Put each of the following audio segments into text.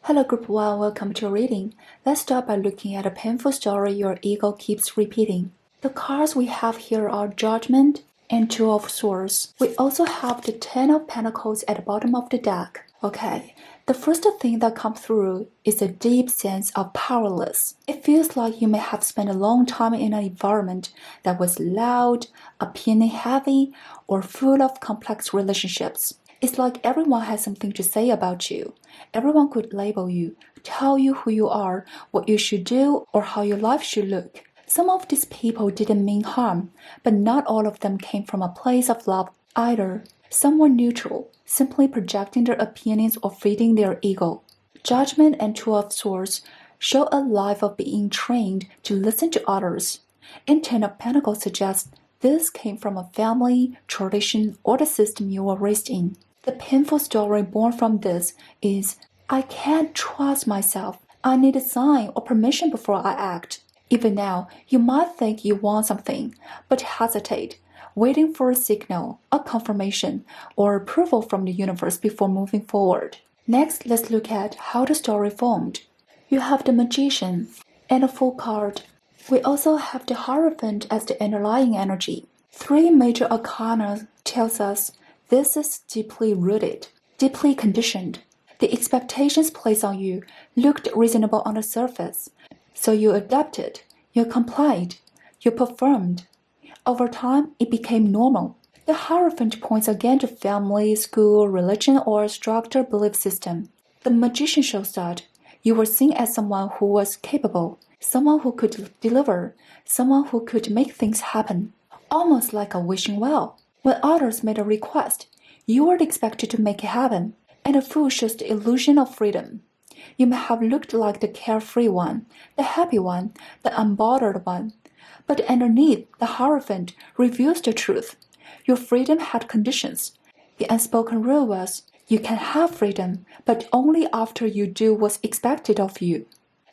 Hello Group 1, welcome to reading. Let's start by looking at a painful story your ego keeps repeating. The cards we have here are Judgment and Two of Swords. We also have the Ten of Pentacles at the bottom of the deck. Okay, the first thing that comes through is a deep sense of powerless. It feels like you may have spent a long time in an environment that was loud, opinion-heavy, or full of complex relationships. It's like everyone has something to say about you. Everyone could label you, tell you who you are, what you should do, or how your life should look. Some of these people didn't mean harm, but not all of them came from a place of love either. Some were neutral, simply projecting their opinions or feeding their ego. Judgment and Two of Swords show a life of being trained to listen to others. And Ten of Pentacles suggests this came from a family, tradition, or the system you were raised in. The painful story born from this is, I can't trust myself. I need a sign or permission before I act. Even now, you might think you want something, but hesitate, waiting for a signal, a confirmation, or approval from the universe before moving forward. Next, let's look at how the story formed. You have the Magician and a Fool card. We also have the Hierophant as the underlying energy. Three major arcana tells us this is deeply rooted, deeply conditioned. The expectations placed on you looked reasonable on the surface, so you adapted, you complied, you performed. Over time, it became normal. The Hierophant points again to family, school, religion, or structured belief system. The Magician shows that you were seen as someone who was capable, someone who could deliver, someone who could make things happen, almost like a wishing well. When others made a request, you were expected to make it happen, and the Fool shows the illusion of freedom. You may have looked like the carefree one, the happy one, the unbothered one, but underneath, the Hierophant reveals the truth. Your freedom had conditions. The unspoken rule was, you can have freedom, but only after you do what's expected of you.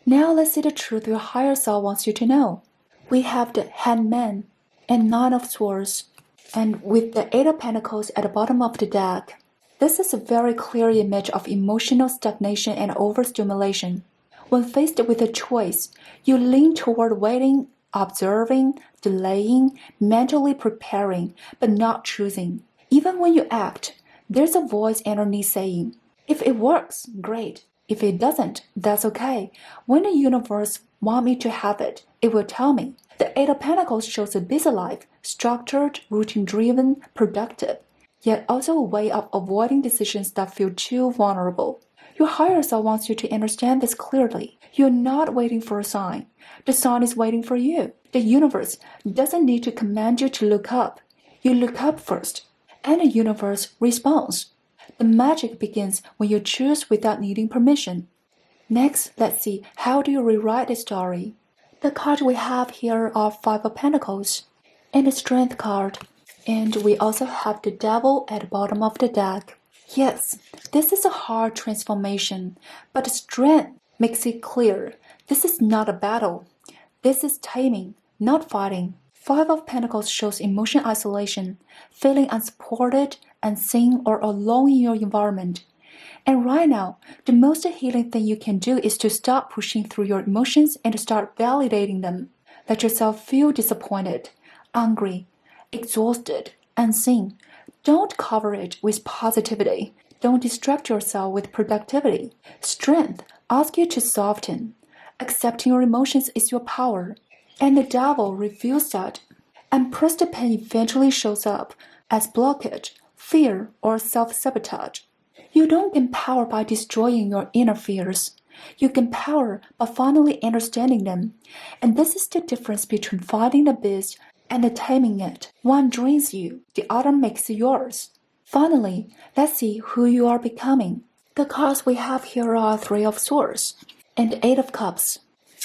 Now let's see the truth your higher self wants you to know. We have the Hangman and Nine of Swords, and with the Eight of Pentacles at the bottom of the deck. This is a very clear image of emotional stagnation and overstimulation. When faced with a choice, you lean toward waiting, observing, delaying, mentally preparing, but not choosing. Even when you act, there's a voice underneath saying, if it works, great. If it doesn't, that's okay. When the universe wants me to have it, it will tell me. The Eight of Pentacles shows a busy life, structured, routine-driven, productive, yet also a way of avoiding decisions that feel too vulnerable. Your higher self wants you to understand this clearly. You're not waiting for a sign. The sign is waiting for you. The universe doesn't need to command you to look up. You look up first, and the universe responds. The magic begins when you choose without needing permission. Next, let's see how do you rewrite the story. The cards we have here are Five of Pentacles and the Strength card. And we also have the Devil at the bottom of the deck. Yes, this is a hard transformation, but the Strength makes it clear. This is not a battle. This is taming, not fighting. Five of Pentacles shows emotion isolation, feeling unsupported, unseen, or alone in your environment. And right now, the most healing thing you can do is to stop pushing through your emotions and to start validating them. Let yourself feel disappointed, angry, exhausted, unseen. Don't cover it with positivity. Don't distract yourself with productivity. Strength asks you to soften. Accepting your emotions is your power. And the Devil reveals that. And pressed pain eventually shows up as blockage, fear, or self-sabotage. You don't gain power by destroying your inner fears. You gain power by finally understanding them. And this is the difference between fighting the beast and taming it. One drains you, the other makes it yours. Finally, let's see who you are becoming. The cards we have here are Three of Swords and Eight of Cups.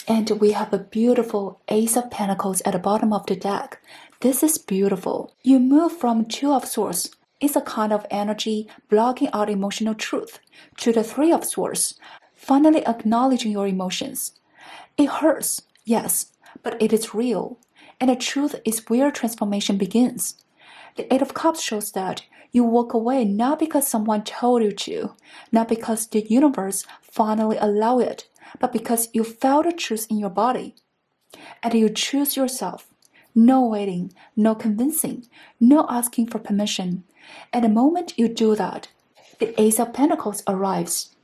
And we have a beautiful Ace of Pentacles at the bottom of the deck. This is beautiful. You move from Two of Swords. It's a kind of energy blocking out emotional truth, to the Three of Swords, finally acknowledging your emotions. It hurts, yes, but it is real, and the truth is where transformation begins. The Eight of Cups shows that You walk away not because someone told you to, not because the universe finally allowed it, but because you felt a truth in your body. And you choose yourself. No waiting, no convincing, no asking for permission. And the moment you do that, the Ace of Pentacles arrives.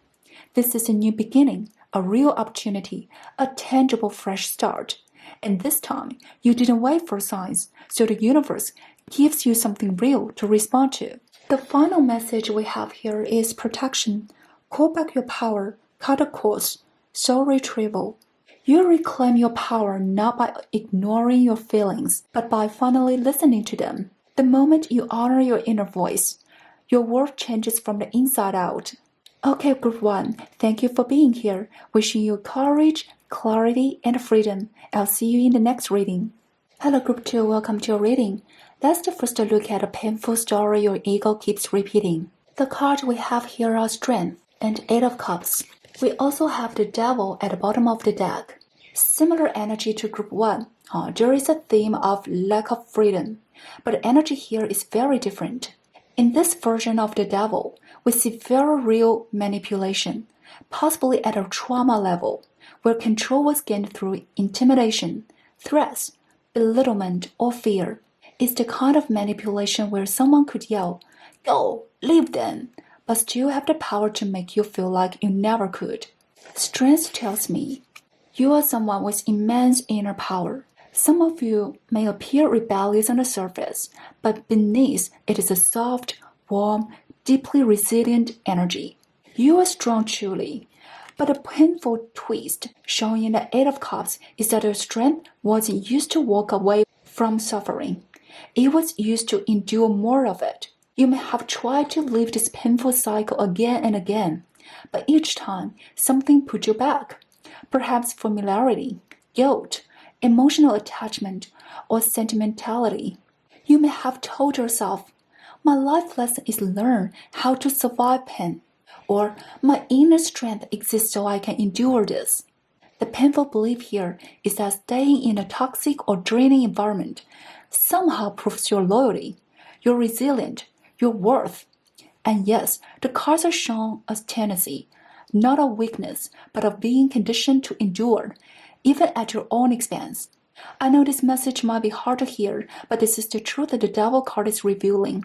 This is a new beginning, a real opportunity, a tangible fresh start. And this time, you didn't wait for signs, so the universe gives you something real to respond to. The final message we have here is protection. Call back your power, cut a course, soul retrieval. You reclaim your power not by ignoring your feelings, but by finally listening to them. The moment you honor your inner voice, your world changes from the inside out. Okay, Group 1, thank you for being here. Wishing you courage, clarity, and freedom. I'll see you in the next reading. Hello, Group 2, welcome to your reading. Let's first look at a painful story your ego keeps repeating. The cards we have here are Strength and Eight of Cups. We also have the Devil at the bottom of the deck. Similar energy to Group 1, there is a theme of lack of freedom, but the energy here is very different. In this version of the Devil, we see very real manipulation, possibly at a trauma level, where control was gained through intimidation, threats, belittlement, or fear. It's the kind of manipulation where someone could yell, "Go, leave them," but still have the power to make you feel like you never could. Strength tells me you are someone with immense inner power. Some of you may appear rebellious on the surface, but beneath it is a soft, warm, deeply resilient energy. You are strong truly, but a painful twist shown in the Eight of Cups is that your strength wasn't used to walk away from suffering. It was used to endure more of it. You may have tried to leave this painful cycle again and again, but each time something put you back. Perhaps familiarity, guilt, emotional attachment, or sentimentality. You may have told yourself, "My life lesson is learn how to survive pain," or "My inner strength exists so I can endure this." The painful belief here is that staying in a toxic or draining environment somehow proves your loyalty, your resilience, your worth. And yes, the cards are shown as tendency, not a weakness, but of being conditioned to endure, even at your own expense. I know this message might be hard to hear, but this is the truth that the Devil card is revealing.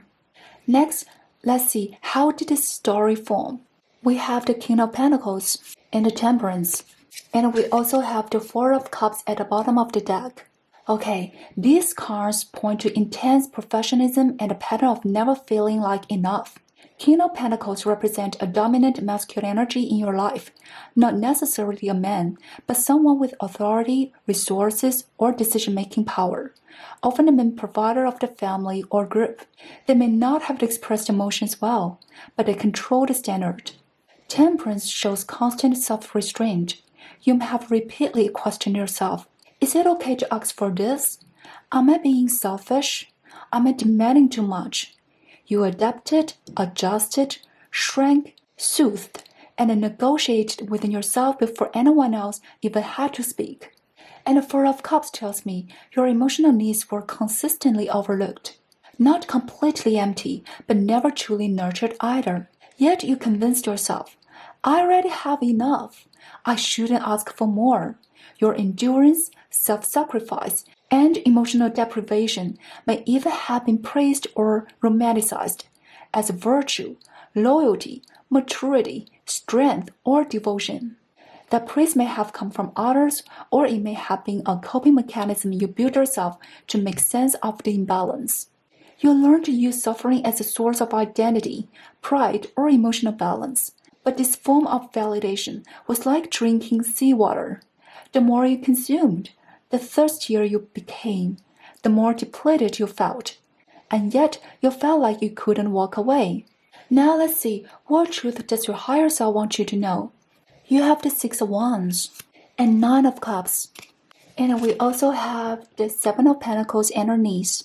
Next, let's see how did this story form. We have the King of Pentacles and the Temperance, and we also have the Four of Cups at the bottom of the deck. Okay, these cards point to intense professionalism and a pattern of never feeling like enough. King of Pentacles represent a dominant masculine energy in your life, not necessarily a man, but someone with authority, resources, or decision-making power, often the main provider of the family or group. They may not have expressed emotions well, but they control the standard. Temperance shows constant self-restraint. You may have repeatedly questioned yourself, is it okay to ask for this? Am I being selfish? Am I demanding too much? You adapted, adjusted, shrank, soothed, and negotiated within yourself before anyone else even had to speak. And the Four of Cups tells me your emotional needs were consistently overlooked. Not completely empty, but never truly nurtured either. Yet you convinced yourself, I already have enough. I shouldn't ask for more. Your endurance, self-sacrifice, and emotional deprivation may even have been praised or romanticized as virtue, loyalty, maturity, strength, or devotion. That praise may have come from others, or it may have been a coping mechanism you built yourself to make sense of the imbalance. You learn to use suffering as a source of identity, pride, or emotional balance. But this form of validation was like drinking seawater. The more you consumed, the thirstier you became, the more depleted you felt. And yet you felt like you couldn't walk away. Now let's see, what truth does your higher self want you to know? You have the Six of Wands and Nine of Cups. And we also have the Seven of Pentacles underneath.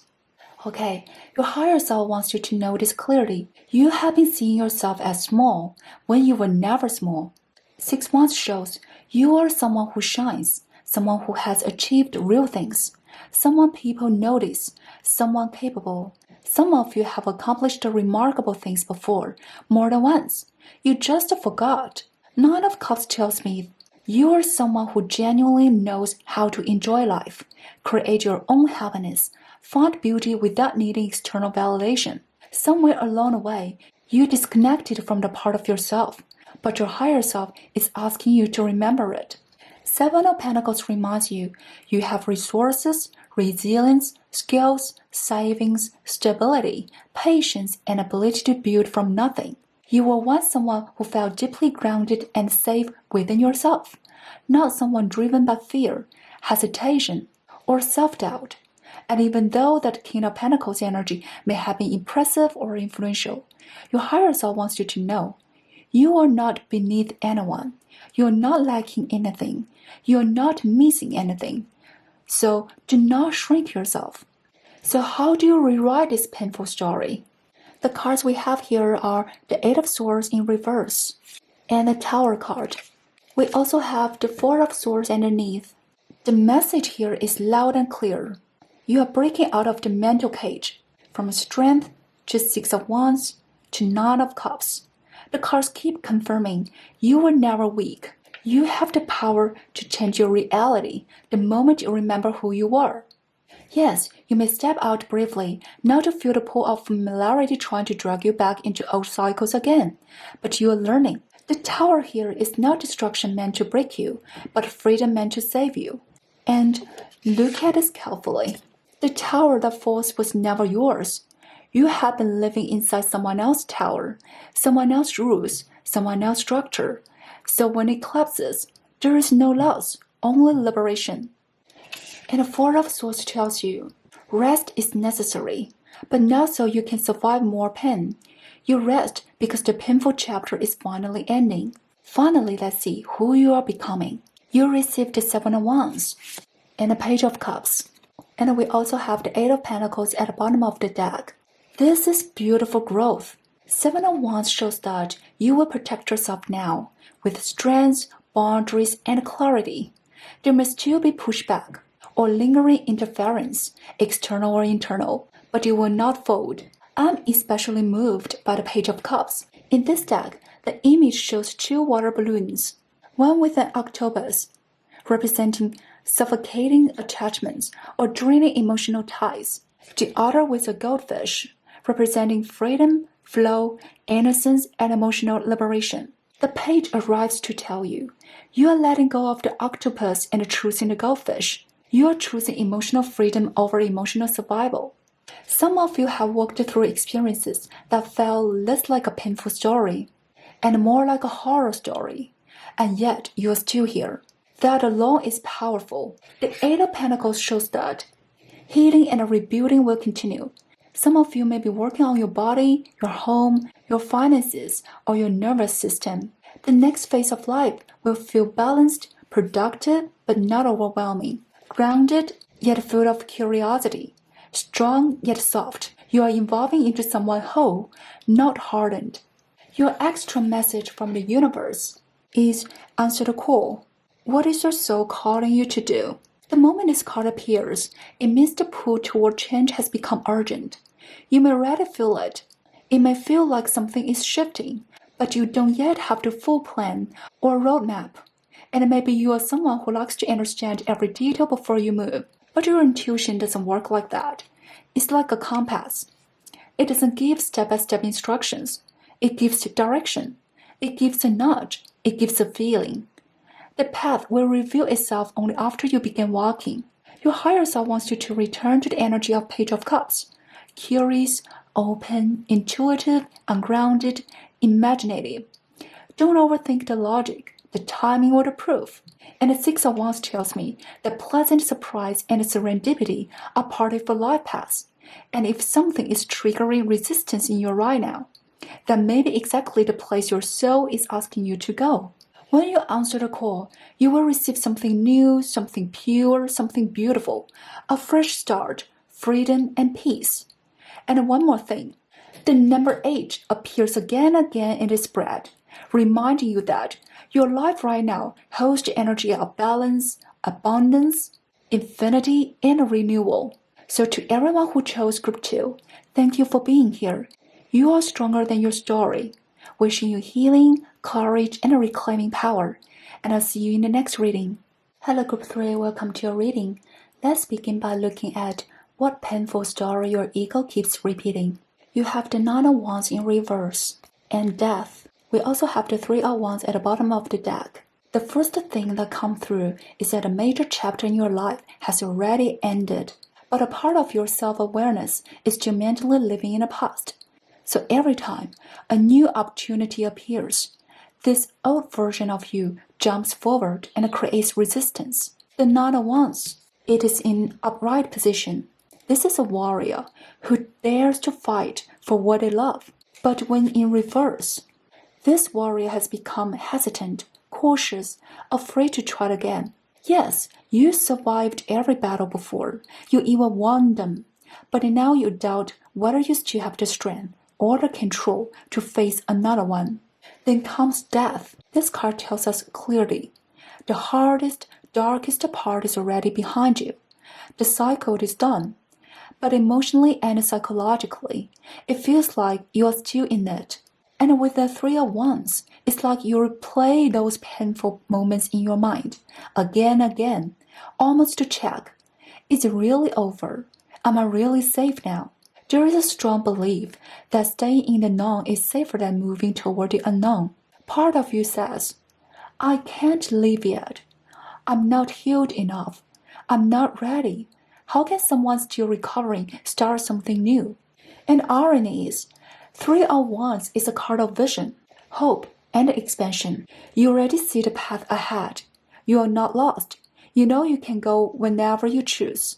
Okay, your higher self wants you to know this clearly. You have been seeing yourself as small when you were never small. Six Wands shows you are someone who shines, someone who has achieved real things, someone people notice, someone capable, Some of you have accomplished remarkable things before, more than once. You just forgot. Nine of Cups tells me you are someone who genuinely knows how to enjoy life, create your own happiness, find beauty without needing external validation. Somewhere along the way, you disconnected from the part of yourself, but your higher self is asking you to remember it. Seven of Pentacles reminds you you have resources, resilience, skills, savings, stability, patience, and ability to build from nothing. You were once someone who felt deeply grounded and safe within yourself, not someone driven by fear, hesitation, or self-doubt. And even though that King of Pentacles energy may have been impressive or influential, your higher self wants you to know you are not beneath anyone. You are not lacking anything. You are not missing anything. So do not shrink yourself. So how do you rewrite this painful story? The cards we have here are the Eight of Swords in reverse and the Tower card. We also have the Four of Swords underneath. The message here is loud and clear. You are breaking out of the mental cage, from strength to Six of Wands to Nine of Cups. The cards keep confirming you were never weak. You have the power to change your reality the moment you remember who you are. Yes, you may step out bravely, not to feel the pull of familiarity trying to drag you back into old cycles again, but you are learning. The Tower here is not destruction meant to break you, but freedom meant to save you. And look at this carefully. The tower that falls was never yours. You have been living inside someone else's tower, someone else's rules, someone else's structure. So when it collapses, there is no loss, only liberation. And the Four of Swords tells you, rest is necessary, but not so you can survive more pain. You rest because the painful chapter is finally ending. Finally, let's see who you are becoming. You received the Seven of Wands and the Page of Cups. And we also have the Eight of Pentacles at the bottom of the deck. This is beautiful growth. Seven of Wands shows that you will protect yourself now, with strength, boundaries, and clarity. There may still be pushback or lingering interference, external or internal, but you will not fold. I'm especially moved by the Page of Cups. In this deck, the image shows two water balloons, one with an octopus, representing suffocating attachments or draining emotional ties, the other with a goldfish, representing freedom, flow, innocence, and emotional liberation. The page arrives to tell you, you are letting go of the octopus and choosing the goldfish. You are choosing emotional freedom over emotional survival. Some of you have walked through experiences that felt less like a painful story and more like a horror story, and yet you are still here. That alone is powerful. The Eight of Pentacles shows that healing and rebuilding will continue. Some of you may be working on your body, your home, your finances, or your nervous system. The next phase of life will feel balanced, productive, but not overwhelming. Grounded, yet full of curiosity. Strong, yet soft. You are evolving into someone whole, not hardened. Your extra message from the universe is answer the call. What is your soul calling you to do? The moment this card appears, it means the pull toward change has become urgent. You may already feel it. It may feel like something is shifting, but you don't yet have the full plan or roadmap. And maybe you are someone who likes to understand every detail before you move, but your intuition doesn't work like that. It's like a compass. It doesn't give step-by-step instructions. It gives direction. It gives a nudge. It gives a feeling. The path will reveal itself only after you begin walking. Your higher self wants you to return to the energy of Page of Cups. Curious, open, intuitive, ungrounded, imaginative. Don't overthink the logic, the timing, or the proof. And the Six of Wands tells me that pleasant surprise and serendipity are part of your life path. And if something is triggering resistance in you right now, that may be exactly the place your soul is asking you to go. When you answer the call, you will receive something new, something pure, something beautiful, a fresh start, freedom, and peace. And one more thing, the number 8 appears again and again in this spread, reminding you that your life right now holds the energy of balance, abundance, infinity, and renewal. So to everyone who chose Group 2, thank you for being here. You are stronger than your story. Wishing you healing, courage, and reclaiming power. And I'll see you in the next reading. Hello Group 3, welcome to your reading. Let's begin by looking at what painful story your ego keeps repeating. You have the Nine of Wands in reverse, and Death. We also have the Three of Wands at the bottom of the deck. The first thing that comes through is that a major chapter in your life has already ended. But a part of your self-awareness is still mentally living in the past. So every time a new opportunity appears, this old version of you jumps forward and creates resistance. The Nine of Wands, it is in upright position. This is a warrior who dares to fight for what they love. But when in reverse, this warrior has become hesitant, cautious, afraid to try again. Yes, you survived every battle before. You even won them. But now you doubt whether you still have the strength or the control to face another one. Then comes Death. This card tells us clearly. The hardest, darkest part is already behind you. The cycle is done. But emotionally and psychologically, it feels like you are still in it. And with the Three of Wands, it's like you replay those painful moments in your mind, again and again, almost to check, is it really over? Am I really safe now? There is a strong belief that staying in the known is safer than moving toward the unknown. Part of you says, I can't leave yet. I'm not healed enough. I'm not ready. How can someone still recovering start something new? And irony is, Three of Wands is a card of vision, hope, and expansion. You already see the path ahead. You are not lost. You know you can go whenever you choose.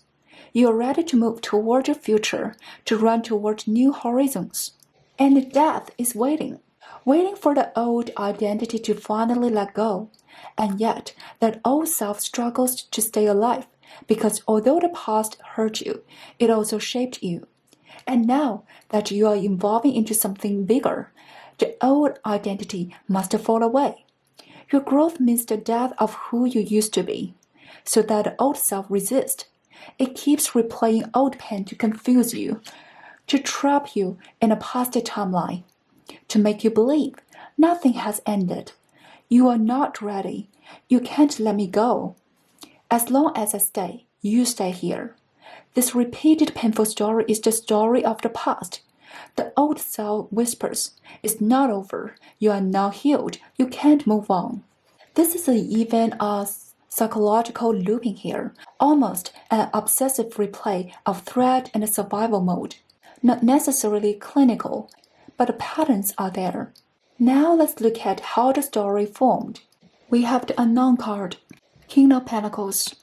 You are ready to move toward your future, to run toward new horizons. And Death is waiting for the old identity to finally let go. And yet, that old self struggles to stay alive, because although the past hurt you, it also shaped you. And now that you are evolving into something bigger, the old identity must fall away. Your growth means the death of who you used to be, so that the old self resists. It keeps replaying old pain to confuse you, to trap you in a past timeline, to make you believe nothing has ended. You are not ready. You can't let me go. As long as I stay, you stay here. This repeated painful story is the story of the past. The old self whispers, it's not over. You are now healed. You can't move on. This is even a psychological looping here, almost an obsessive replay of threat and survival mode. Not necessarily clinical, but the patterns are there. Now let's look at how the story formed. We have the Unknown card, King of Pentacles.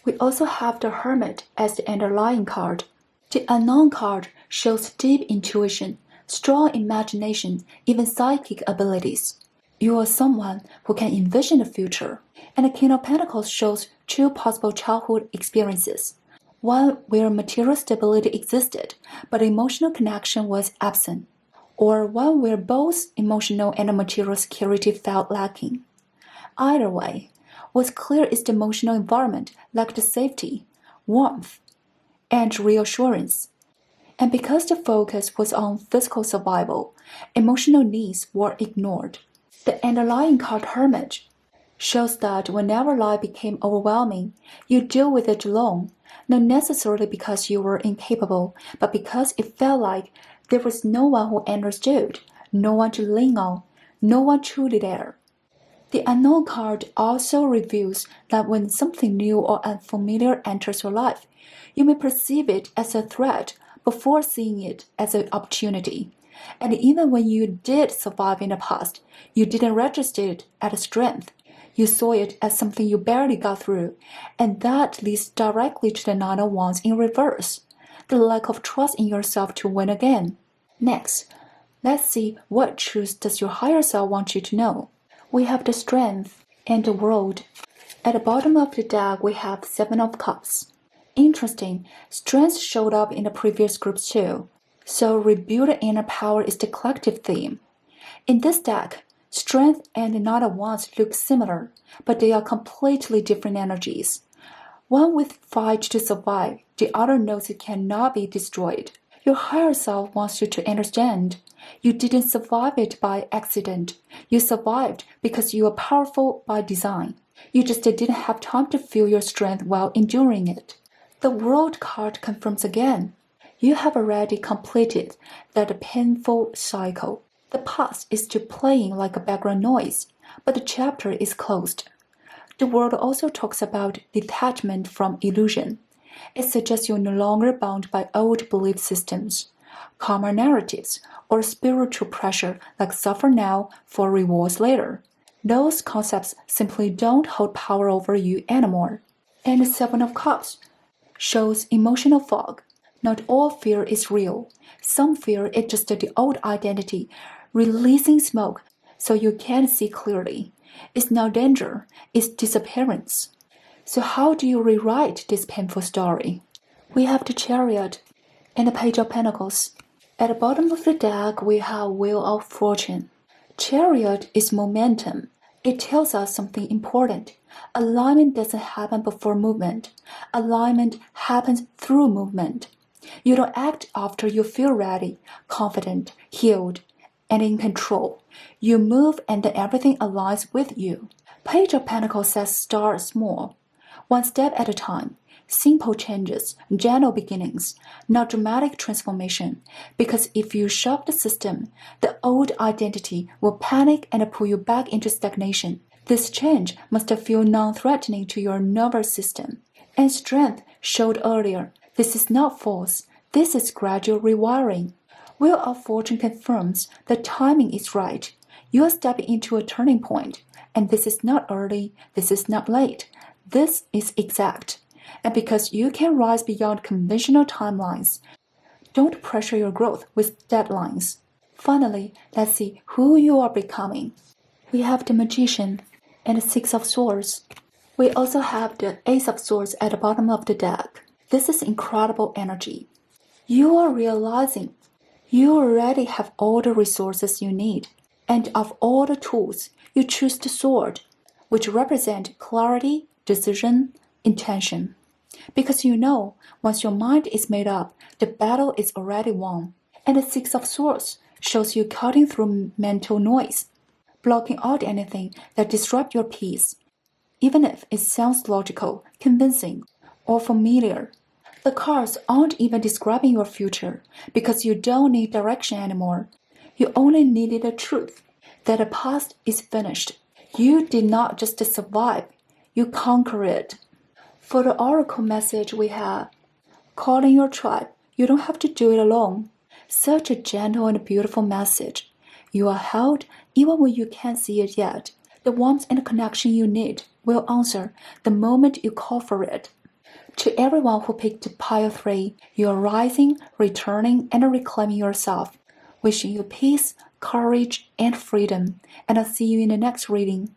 We also have the Hermit as the underlying card. The Unknown card shows deep intuition, strong imagination, even psychic abilities. You are someone who can envision the future. And the King of Pentacles shows two possible childhood experiences. One where material stability existed, but emotional connection was absent. Or one where both emotional and material security felt lacking. Either way, what's clear is the emotional environment lacked safety, warmth, and reassurance. And because the focus was on physical survival, emotional needs were ignored. The underlying card Hermit shows that whenever life became overwhelming, you deal with it alone, not necessarily because you were incapable, but because it felt like there was no one who understood, no one to lean on, no one truly there. The Unknown card also reveals that when something new or unfamiliar enters your life, you may perceive it as a threat before seeing it as an opportunity. And even when you did survive in the past, you didn't register it as a strength. You saw it as something you barely got through, and that leads directly to the Nine of Wands in reverse, the lack of trust in yourself to win again. Next, let's see what truth does your higher self want you to know. We have the Strength and the World. At the bottom of the deck, we have Seven of Cups. Interesting, Strength showed up in the previous group too, so rebuild inner power is the collective theme. In this deck, Strength and the Nine of Wands look similar, but they are completely different energies. One will fight to survive, the other knows it cannot be destroyed. Your higher self wants you to understand. You didn't survive it by accident. You survived because you are powerful by design. You just didn't have time to feel your strength while enduring it. The World card confirms again. You have already completed that painful cycle. The past is still playing like a background noise, but the chapter is closed. The World also talks about detachment from illusion. It suggests you're no longer bound by old belief systems, karma narratives, or spiritual pressure like suffer now for rewards later. Those concepts simply don't hold power over you anymore. And the Seven of Cups shows emotional fog. Not all fear is real. Some fear is just the old identity releasing smoke so you can't see clearly. It's not danger, it's disappearance. So how do you rewrite this painful story? We have the Chariot and the Page of Pentacles. At the bottom of the deck, we have Wheel of Fortune. Chariot is momentum. It tells us something important. Alignment doesn't happen before movement. Alignment happens through movement. You don't act after you feel ready, confident, healed, and in control. You move and then everything aligns with you. Page of Pentacles says start small, one step at a time. Simple changes, gentle beginnings, not dramatic transformation. Because if you shock the system, the old identity will panic and pull you back into stagnation. This change must feel non-threatening to your nervous system. And strength showed earlier. This is not force. This is gradual rewiring. Wheel of Fortune confirms the timing is right. You are stepping into a turning point. And this is not early. This is not late. This is exact. And because you can rise beyond conventional timelines, don't pressure your growth with deadlines. Finally, let's see who you are becoming. We have the Magician and the Six of Swords. We also have the Ace of Swords at the bottom of the deck. This is incredible energy. You are realizing you already have all the resources you need. And of all the tools, you choose the sword, which represent clarity, decision, intention. Because you know, once your mind is made up, the battle is already won. And the Six of Swords shows you cutting through mental noise, blocking out anything that disrupts your peace, even if it sounds logical, convincing, or familiar. The cards aren't even describing your future, because you don't need direction anymore. You only needed the truth, that the past is finished. You did not just survive, you conquered it. For the oracle message we have, calling your tribe, you don't have to do it alone. Such a gentle and beautiful message. You are held even when you can't see it yet. The warmth and connection you need will answer the moment you call for it. To everyone who picked pile 3, you are rising, returning, and reclaiming yourself. Wishing you peace, courage, and freedom. And I'll see you in the next reading.